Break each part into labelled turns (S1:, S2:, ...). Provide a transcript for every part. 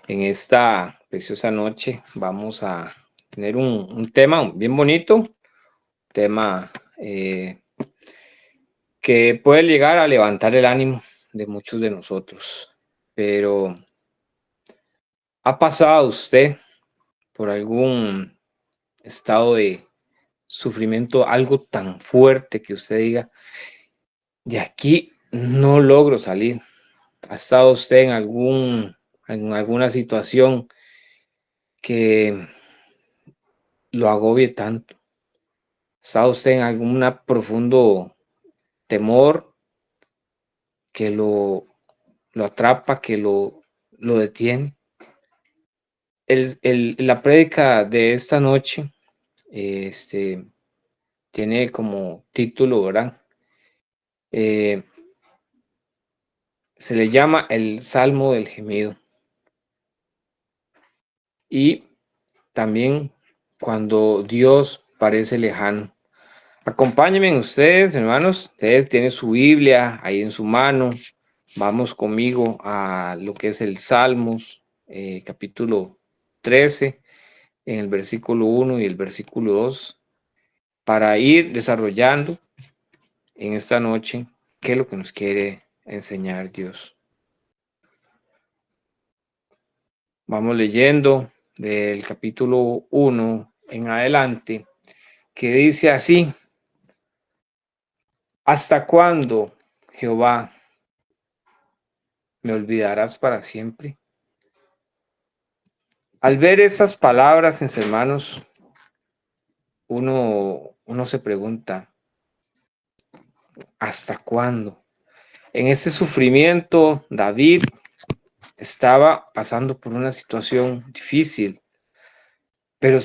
S1: En esta preciosa noche vamos a tener un tema bien bonito, tema que puede llegar a levantar el ánimo de muchos de nosotros. Pero, ¿ha pasado usted por algún estado de sufrimiento, algo tan fuerte que usted diga, de aquí no logro salir? ¿Ha estado usted en alguna situación que lo agobie tanto? ¿Está usted en algún profundo temor que lo atrapa, que lo detiene? La prédica de esta noche este, tiene como título, ¿verdad? Eh, Se le llama el Salmo del Gemido. Y también cuando Dios parece lejano. Acompáñenme ustedes, hermanos. Ustedes tienen su Biblia ahí en su mano. Vamos conmigo a lo que es el Salmos, capítulo 13, en el versículo 1 y el versículo 2, para ir desarrollando en esta noche qué es lo que nos quiere enseñar Dios. Vamos leyendo del capítulo 1 en adelante, que dice así: ¿Hasta cuándo, Jehová, me olvidarás para siempre? Al ver esas palabras, mis hermanos, uno se pregunta, ¿hasta cuándo? En ese sufrimiento, David estaba pasando por una situación difícil, pero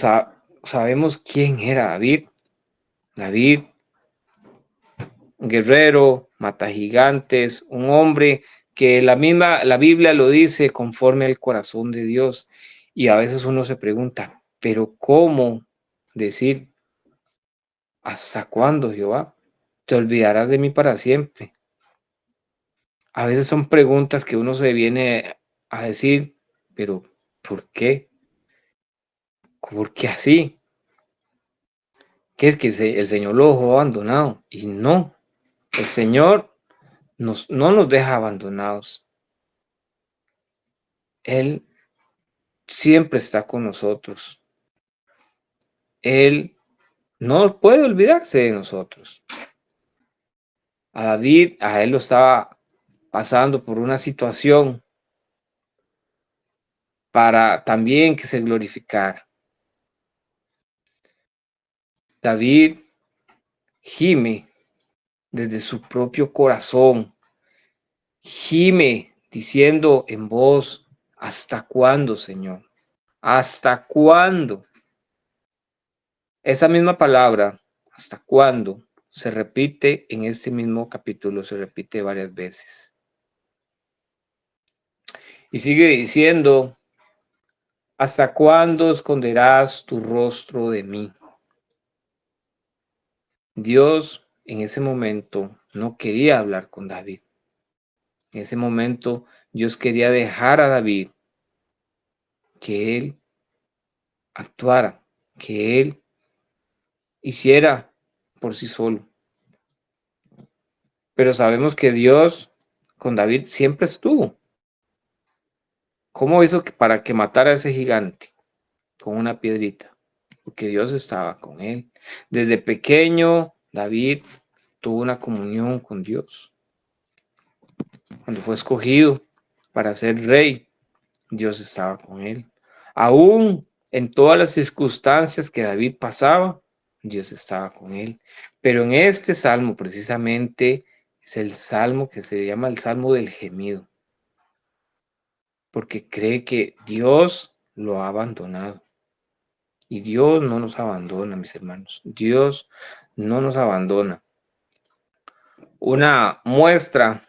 S1: sabemos quién era David. David, un guerrero, mata gigantes, un hombre que la Biblia lo dice conforme al corazón de Dios. Y a veces uno se pregunta, ¿pero cómo decir hasta cuándo, Jehová? ¿Te olvidarás de mí para siempre? A veces son preguntas que uno se viene a decir, pero ¿por qué? ¿Por qué así? ¿Qué es que el Señor lo dejó abandonado? Y no, el Señor no nos deja abandonados. Él siempre está con nosotros. Él no puede olvidarse de nosotros. A David, a él lo estaba pasando por una situación para también que se glorificara. David gime desde su propio corazón, gime diciendo en voz, ¿hasta cuándo, Señor? ¿Hasta cuándo? Esa misma palabra, ¿hasta cuándo?, se repite en este mismo capítulo, se repite varias veces. Y sigue diciendo, ¿hasta cuándo esconderás tu rostro de mí? Dios en ese momento no quería hablar con David. En ese momento Dios quería dejar a David que él actuara, que él hiciera por sí solo. Pero sabemos que Dios con David siempre estuvo. ¿Cómo hizo para que matara a ese gigante? Con una piedrita. Porque Dios estaba con él. Desde pequeño, David tuvo una comunión con Dios. Cuando fue escogido para ser rey, Dios estaba con él. Aún en todas las circunstancias que David pasaba, Dios estaba con él. Pero en este salmo precisamente es el salmo que se llama el Salmo del Gemido, porque cree que Dios lo ha abandonado. Y Dios no nos abandona, mis hermanos. Dios no nos abandona. Una muestra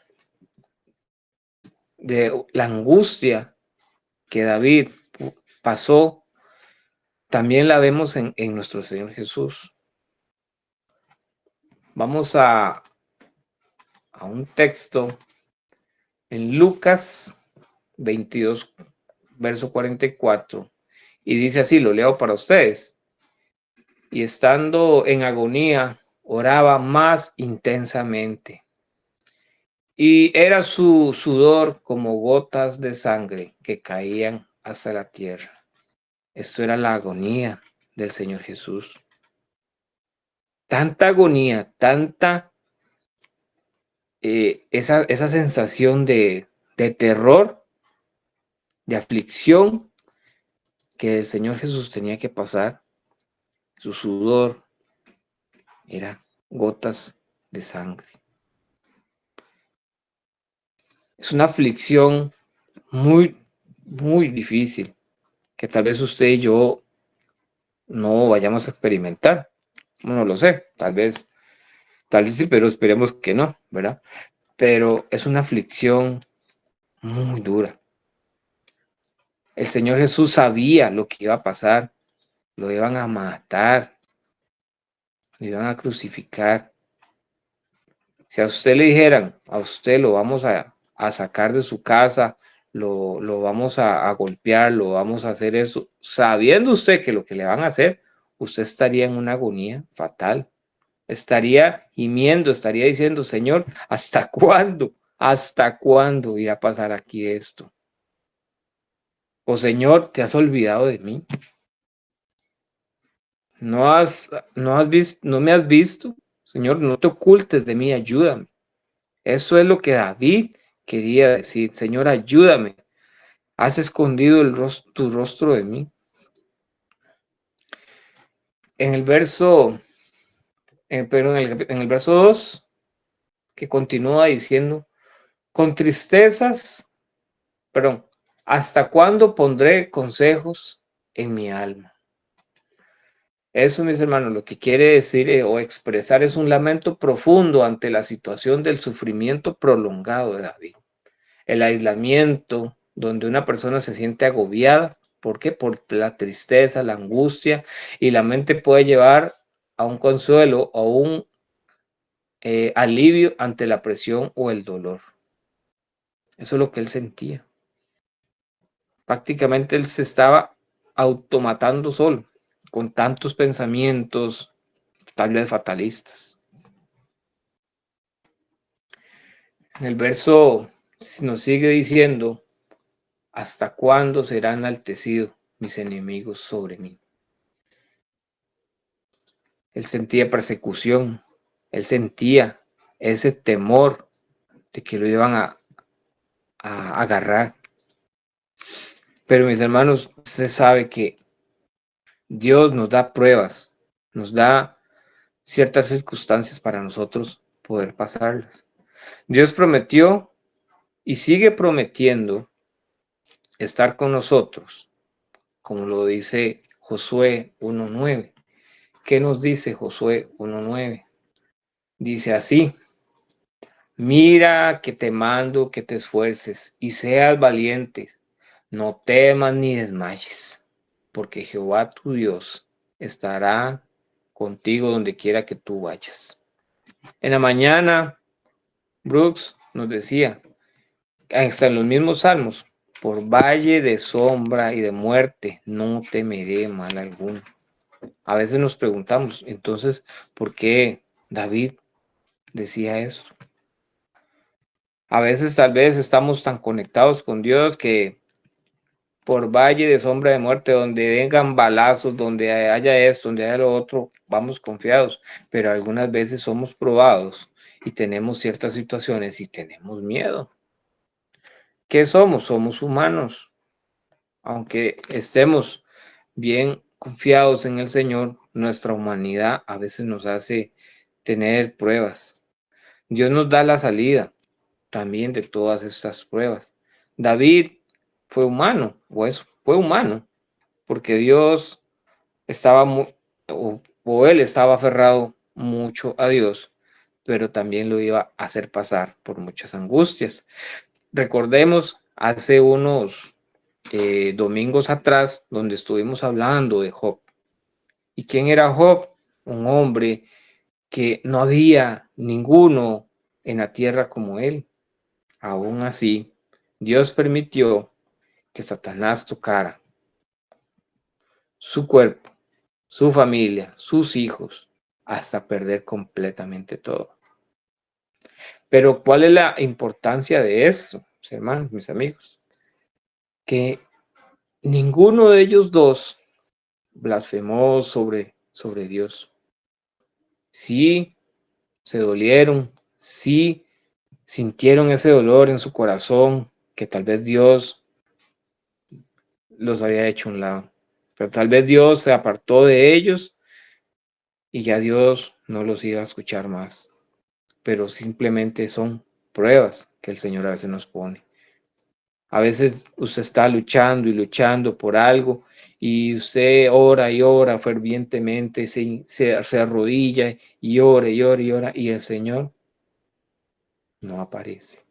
S1: de la angustia que David pasó, también la vemos en nuestro Señor Jesús. Vamos a un texto en Lucas 22, verso 44, y dice así, lo leo para ustedes. Y estando en agonía, oraba más intensamente. Y era su sudor como gotas de sangre que caían hasta la tierra. Esto era la agonía del Señor Jesús. Tanta agonía, tanta esa sensación de terror, de aflicción que el Señor Jesús tenía que pasar. Su sudor era gotas de sangre. Es una aflicción muy, muy difícil que tal vez usted y yo no vayamos a experimentar. No lo sé, tal vez sí, pero esperemos que no, ¿verdad? Pero es una aflicción muy dura. El Señor Jesús sabía lo que iba a pasar, lo iban a matar, lo iban a crucificar. Si a usted le dijeran, a usted lo vamos a sacar de su casa, lo vamos a golpear, lo vamos a hacer eso, sabiendo usted que lo que le van a hacer, usted estaría en una agonía fatal. Estaría gimiendo, estaría diciendo, Señor, ¿hasta cuándo? ¿Hasta cuándo irá a pasar aquí esto? O Señor, ¿te has olvidado de mí? No me has visto? Señor, no te ocultes de mí, ayúdame. Eso es lo que David quería decir. Señor, ayúdame. Has escondido tu rostro de mí. En el verso, pero en el verso 2, que continúa diciendo, con tristezas, perdón, ¿hasta cuándo pondré consejos en mi alma? Eso, mis hermanos, lo que quiere decir o expresar es un lamento profundo ante la situación del sufrimiento prolongado de David. El aislamiento, donde una persona se siente agobiada. ¿Por qué? Por la tristeza, la angustia, y la mente puede llevar a un consuelo o un alivio ante la presión o el dolor. Eso es lo que él sentía. Prácticamente él se estaba automatando solo, con tantos pensamientos, tal vez fatalistas. En el verso nos sigue diciendo, ¿hasta cuándo serán enaltecidos mis enemigos sobre mí? Él sentía persecución, él sentía ese temor de que lo iban a agarrar. Pero mis hermanos, usted sabe que Dios nos da pruebas, nos da ciertas circunstancias para nosotros poder pasarlas. Dios prometió y sigue prometiendo estar con nosotros, como lo dice Josué 1:9. ¿Qué nos dice Josué 1:9? Dice así: mira que te mando que te esfuerces y seas valiente, no temas ni desmayes, porque Jehová tu Dios estará contigo donde quiera que tú vayas. En la mañana, Brooks nos decía, hasta en los mismos salmos, por valle de sombra y de muerte no temeré mal alguno. A veces nos preguntamos, entonces, ¿por qué David decía eso? A veces tal vez estamos tan conectados con Dios que por valle de sombra de muerte, donde vengan balazos, donde haya esto, donde haya lo otro, vamos confiados, pero algunas veces somos probados y tenemos ciertas situaciones y tenemos miedo. ¿Qué somos? Somos humanos. Aunque estemos bien confiados en el Señor, nuestra humanidad a veces nos hace tener pruebas. Dios nos da la salida también de todas estas pruebas. David fue humano, fue humano, porque Dios estaba, o él estaba aferrado mucho a Dios, pero también lo iba a hacer pasar por muchas angustias. Recordemos hace unos domingos atrás, donde estuvimos hablando de Job. ¿Y quién era Job? Un hombre que no había ninguno en la tierra como él. Aún así, Dios permitió que Satanás tocara su cuerpo, su familia, sus hijos, hasta perder completamente todo. Pero ¿cuál es la importancia de esto, mis hermanos, mis amigos? Que ninguno de ellos dos blasfemó sobre Dios. Sí, se dolieron, sí, sintieron ese dolor en su corazón, que tal vez Dios los había hecho a un lado. Pero tal vez Dios se apartó de ellos y ya Dios no los iba a escuchar más. Pero simplemente son pruebas que el Señor a veces nos pone. A veces usted está luchando y luchando por algo y usted ora y ora fervientemente, se arrodilla y ora y ora y ora y el Señor no aparece,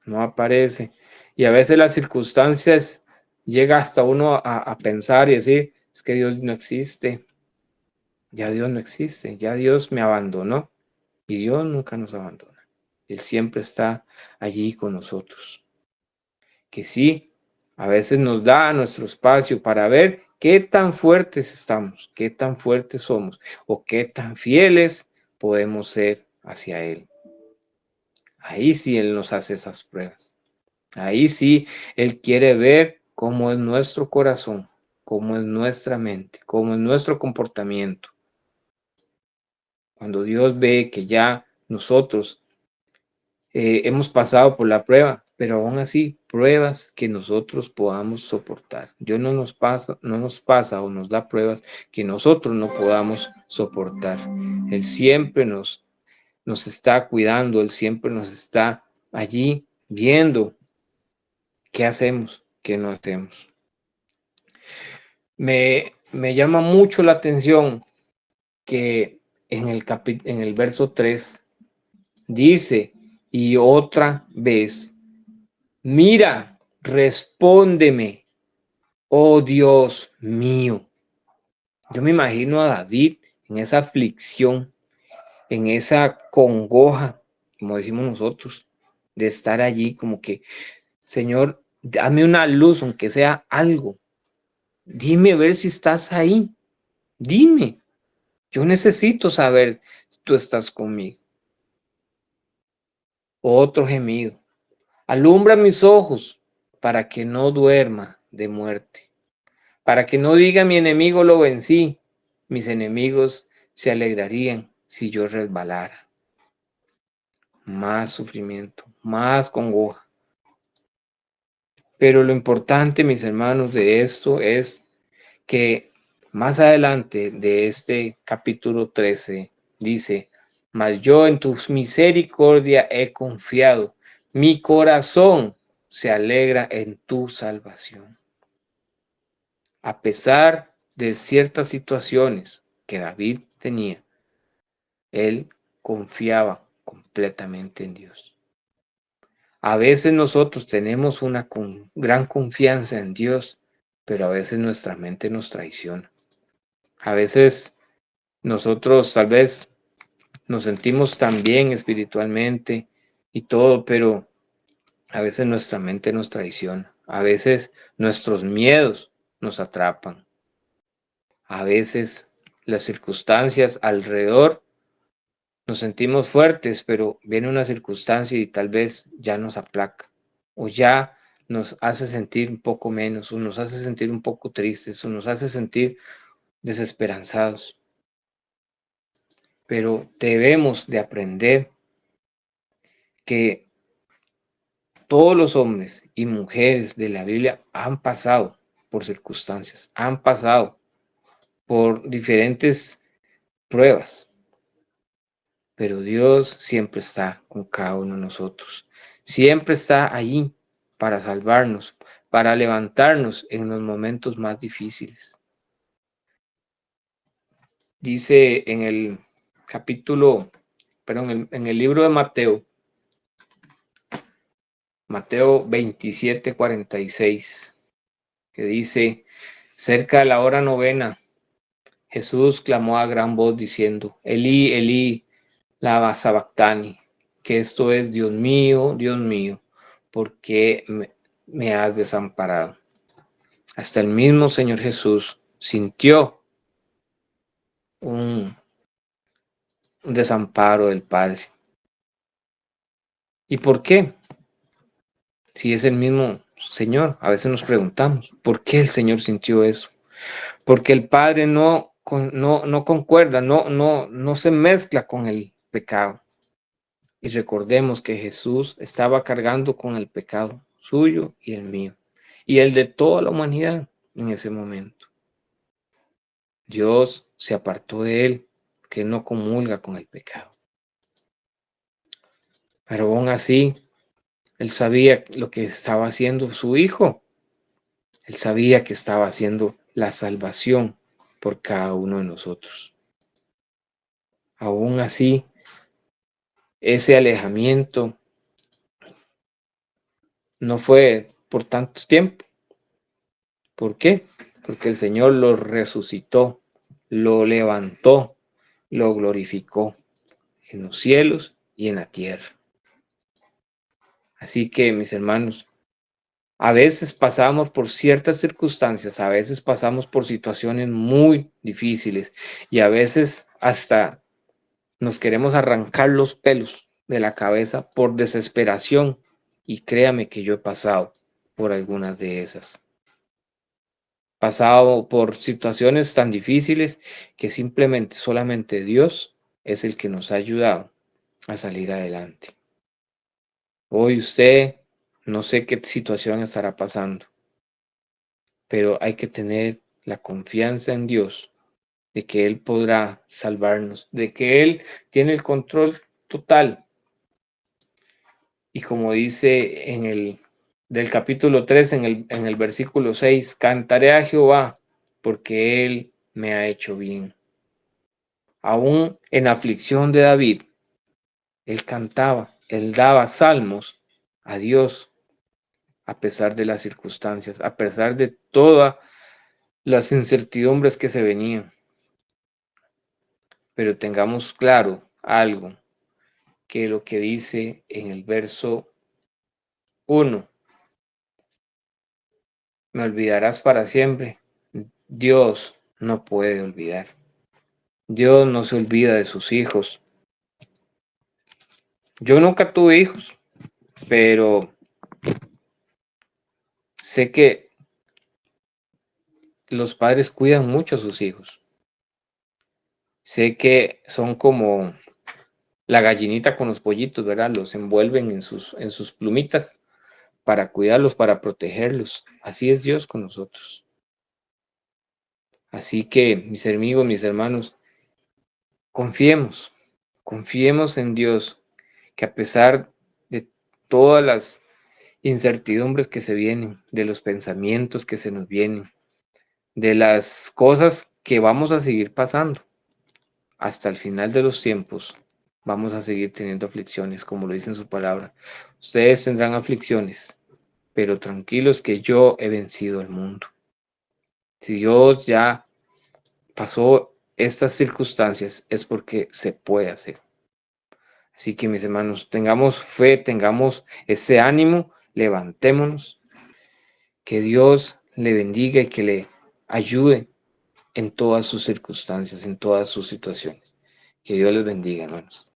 S1: no aparece. Y a veces las circunstancias llega hasta uno a pensar y decir, es que Dios no existe, ya Dios no existe, ya Dios me abandonó y Dios nunca nos abandona. Él siempre está allí con nosotros. Que sí, a veces nos da nuestro espacio para ver qué tan fuertes estamos, qué tan fuertes somos o qué tan fieles podemos ser hacia Él. Ahí sí Él nos hace esas pruebas. Ahí sí Él quiere ver cómo es nuestro corazón, cómo es nuestra mente, cómo es nuestro comportamiento. Cuando Dios ve que ya nosotros hemos pasado por la prueba, pero aún así, pruebas que nosotros podamos soportar. Dios no nos pasa o nos da pruebas que nosotros no podamos soportar. Él siempre nos está cuidando, Él siempre nos está allí viendo qué hacemos, qué no hacemos. Me llama mucho la atención que en el verso 3 dice, y otra vez, mira, respóndeme, oh Dios mío. Yo me imagino a David en esa aflicción, en esa congoja, como decimos nosotros, de estar allí como que, Señor, dame una luz, aunque sea algo. Dime a ver si estás ahí. Dime. Yo necesito saber si tú estás conmigo. Otro gemido. Alumbra mis ojos para que no duerma de muerte. Para que no diga mi enemigo lo vencí, mis enemigos se alegrarían si yo resbalara. Más sufrimiento, más congoja. Pero lo importante, mis hermanos, de esto es que más adelante de este capítulo 13 dice, mas yo en tu misericordia he confiado, mi corazón se alegra en tu salvación. A pesar de ciertas situaciones que David tenía, él confiaba completamente en Dios. A veces nosotros tenemos una gran confianza en Dios, pero a veces nuestra mente nos traiciona. A veces nosotros tal vez nos sentimos tan bien espiritualmente y todo, pero a veces nuestra mente nos traiciona. A veces nuestros miedos nos atrapan. A veces las circunstancias alrededor nos sentimos fuertes, pero viene una circunstancia y tal vez ya nos aplaca o ya nos hace sentir un poco menos o nos hace sentir un poco tristes o nos hace sentir desesperanzados. Pero debemos de aprender que todos los hombres y mujeres de la Biblia han pasado por circunstancias, han pasado por diferentes pruebas, pero Dios siempre está con cada uno de nosotros. Siempre está allí para salvarnos, para levantarnos en los momentos más difíciles. Dice en el capítulo, perdón, en el libro de Mateo, Mateo 27:46, que dice, cerca de la hora novena, Jesús clamó a gran voz diciendo, Elí, Elí, lama sabactani, que esto es, Dios mío, ¿por qué me has desamparado? Hasta el mismo Señor Jesús sintió un desamparo del Padre. ¿Y por qué? Si es el mismo Señor, a veces nos preguntamos, ¿por qué el Señor sintió eso? Porque el Padre no concuerda, no se mezcla con el pecado. Y recordemos que Jesús estaba cargando con el pecado suyo y el mío, y el de toda la humanidad en ese momento. Dios se apartó de él, que no comulga con el pecado. Pero aún así, él sabía lo que estaba haciendo su Hijo. Él sabía que estaba haciendo la salvación por cada uno de nosotros. Aún así, ese alejamiento no fue por tanto tiempo. ¿Por qué? Porque el Señor lo resucitó, lo levantó, lo glorificó en los cielos y en la tierra. Así que, mis hermanos, a veces pasamos por ciertas circunstancias, a veces pasamos por situaciones muy difíciles y a veces hasta nos queremos arrancar los pelos de la cabeza por desesperación, y créame que yo he pasado por algunas de esas. Pasado por situaciones tan difíciles que simplemente solamente Dios es el que nos ha ayudado a salir adelante. Hoy usted no sé qué situación estará pasando, pero hay que tener la confianza en Dios de que Él podrá salvarnos, de que Él tiene el control total. Y como dice en el del capítulo 3, en el versículo 6, cantaré a Jehová porque Él me ha hecho bien. Aún en aflicción de David, él cantaba, él daba salmos a Dios a pesar de las circunstancias, a pesar de todas las incertidumbres que se venían. Pero tengamos claro algo, que lo que dice en el verso 1, me olvidarás para siempre. Dios no puede olvidar. Dios no se olvida de sus hijos. Yo nunca tuve hijos, pero sé que los padres cuidan mucho a sus hijos. Sé que son como la gallinita con los pollitos, ¿verdad? Los envuelven en sus plumitas para cuidarlos, para protegerlos. Así es Dios con nosotros. Así que, mis amigos, mis hermanos, confiemos, confiemos en Dios, que a pesar de todas las incertidumbres que se vienen, de los pensamientos que se nos vienen, de las cosas que vamos a seguir pasando, hasta el final de los tiempos, vamos a seguir teniendo aflicciones, como lo dice en su palabra. Ustedes tendrán aflicciones, pero tranquilos que yo he vencido el mundo. Si Dios ya pasó estas circunstancias, es porque se puede hacer. Así que, mis hermanos, tengamos fe, tengamos ese ánimo, levantémonos, que Dios le bendiga y que le ayude en todas sus circunstancias, en todas sus situaciones. Que Dios les bendiga, hermanos.